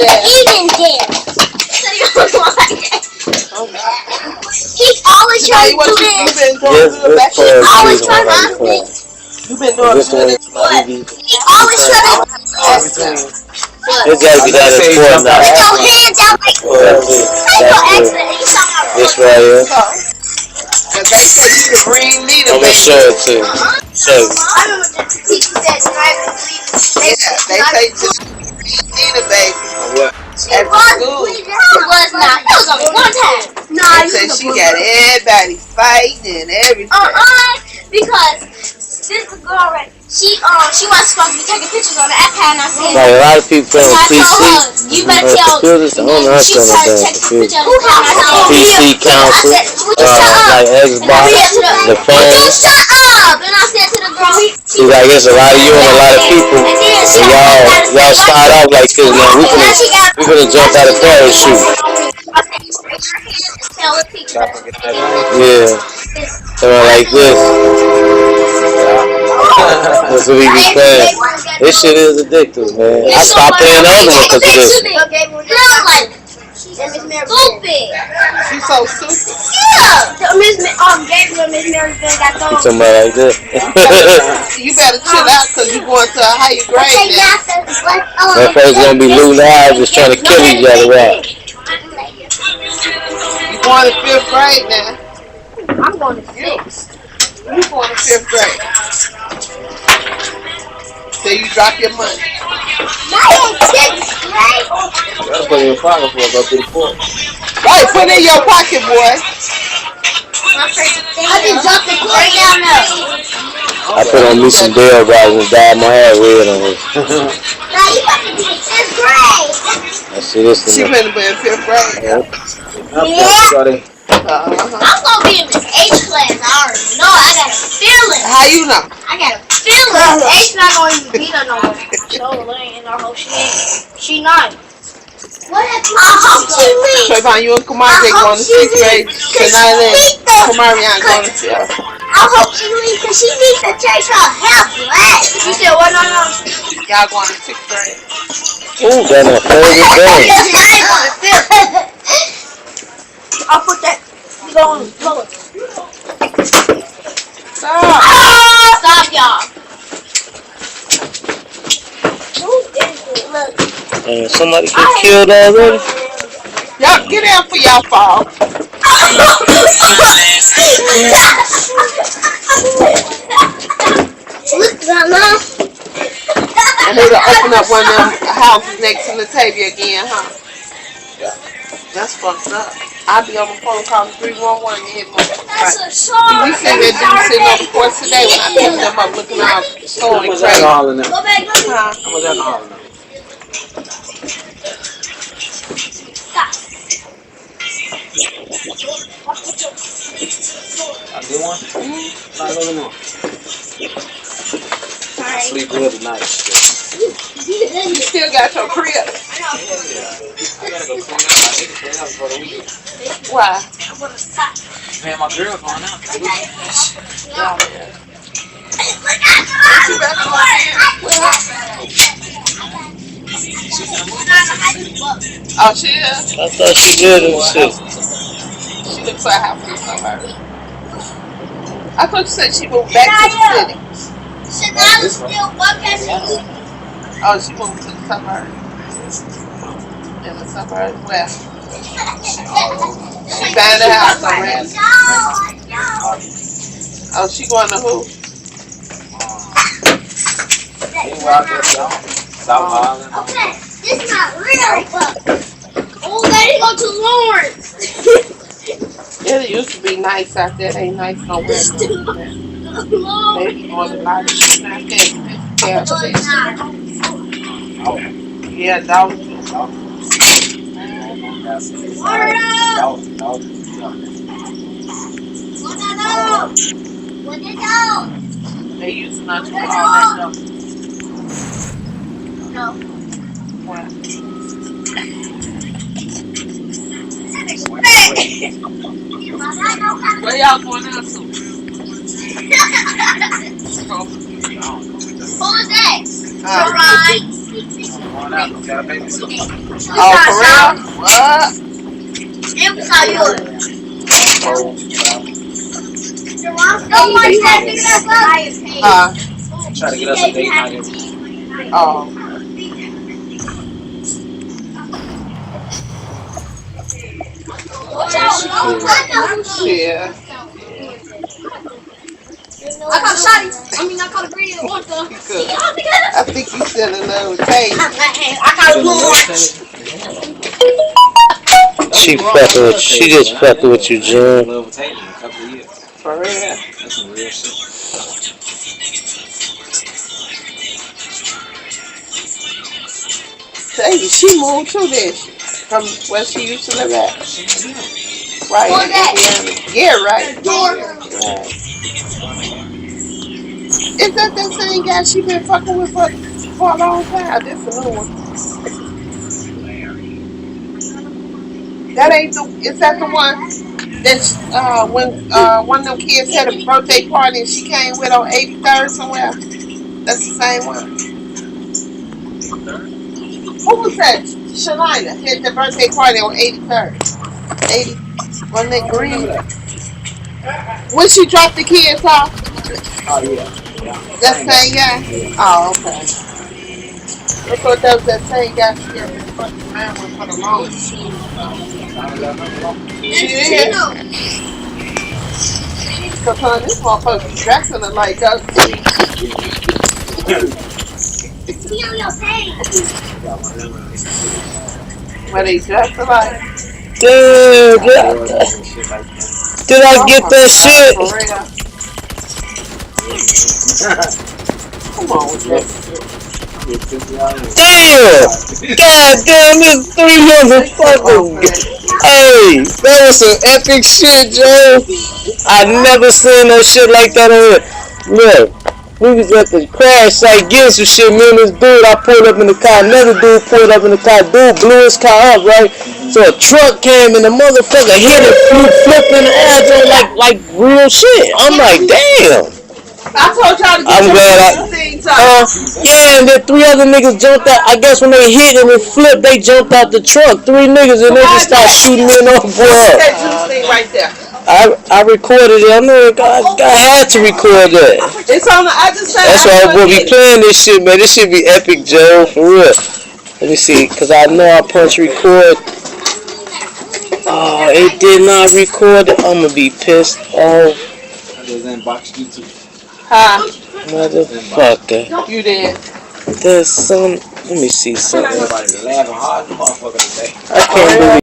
eating there. He's always trying to do this. He's always trying to do this. You've been doing this. He always trying to do this. It gotta be that important now. Put your hands out like this right here. But they say you can bring me to I'm gonna show it to you. Show you. I remember the teacher said tonight we leave. they say just bring me to baby. What? At school. It was not. It was only one time. Nah, They say she got everybody fighting and everything. Because this girl, right? She was supposed to be taking pictures on the iPad, and I said, Like a lot of people on I PC. told her, you better tell. She tried to take the picture of the PC council, like Xbox, the phone. You shut up! And I said to the girl, She's like, it's a lot of you and a lot of people, and y'all start off like this, man. We gonna jump out of parachute. Yeah, so like this. That's what we be playing. This shit is addictive, man. I stopped playing the other one because of this. Stupid. She's so stupid. Yeah. Gabriel and Miss Marysville got thrown. Something like this. You better chill out because you're going to a higher grade now. That folks gonna be losing eyes just trying to kill each other out. You're going to 5th grade now. I'm going to 6th. You're going to 5th grade. So you drop your money. Not in 6th grade. That's put in your pocket for go through the court. Right, put it in your pocket, boy. I just dropped the court down there. I put on me some Dale guys and dyed my hair red on it. Now you about to be in 5th grade. I see this She thing. better be in 5th grade. Yeah. I'm gonna be in the 8th class. I already know. I got a feeling. How you know? I got a feeling. 8th not gonna even beat her no more. So ain't no hope she not. What if I hope she leaves? Trayvon, you and Kamari going to 6th grade. Tonight, Kamari ain't going to 5th. I hope she leaves because she needs to change her hair black. You said what? No. Y'all going to 6th grade. Ooh, got a favorite game. I ain't going to 5th. I'll put that. Go on. Stop. Stop, y'all. Somebody get killed already? Y'all get out for y'all fall. I need to open up one of them houses next to Latavia again, huh? Yeah. That's fucked up. I'll be on the phone calling 311 and hit my We seen that dude sitting on the porch today when I picked them up looking out so crazy. Alcohol in there? Go back. Huh? How much alcohol in there? I did one? Not looking on. Sleep good tonight. You still got your crib. I gotta go clean up. I need to clean up for the weekend. Why? Man, my girl going out. Oh, she is? I thought she did and shit. She looks so happy somewhere. I thought you said she moved back to the city. Chanel is still working. Oh, she moved to the suburbs. In the suburbs where? She buying a house already. Oh, she going to who? Okay, this is not real, but oh, let it go to Lawrence. It used to be nice out there. It ain't nice no more. Maybe more than like it's not there. Yeah, dollars. They used not to all that though. No. What? Where y'all going out to? Who is that? Oh, for real? What? And we saw yours. Try to get us a date night. Oh. Yeah. I caught a shotty. I mean, I caught a green. What the? I think you said a little taste. I caught a blue one. She just fucking with you, Jim. For real. That's some real shit. Hey, she moved to this from where she used to live at. Right. Yeah, right. Is that same guy she been fucking with for a long time? This a new one. That ain't the. Is that the one that when one of them kids had a birthday party and she came with on 83rd somewhere? That's the same one. Who was that? Shalina had the birthday party on 83rd. 80. Wasn't that green? When she dropped the kids off? Oh, yeah. That same guy? Oh, okay. I thought that was that same guy she had been fucking around with for the longest. She did. Because, honey, this motherfucker be dressing her like us. What they dress her like? Dude, did I get that shit? Come on with that. Damn! God damn, it's 3 motherfuckers. Hey, that was some epic shit, Joe. I never seen no shit like that on here. Look, we was at the crash site getting some shit. Me and this dude, I pulled up in the car. Another dude pulled up in the car. Dude blew his car up, right? So a truck came and the motherfucker hit it, flipping the ass on like real shit. I'm like, damn. I told y'all to get I'm glad yeah, and then 3 other niggas jumped out. I guess when they hit and it flipped, they jumped out the truck. 3 niggas and they just started shooting in on boy. That juice thing right there. I recorded it. I know I had to record that. It's on the. I just said. That's why we'll be playing this shit, man. This shit be epic, Joe, for real. Let me see, cause I know I punched record. Oh, it did not record. I'ma be pissed off. Huh? Motherfucker. You did. There's some. Let me see something. Everybody laughing hard as a motherfucker today. I can't believe.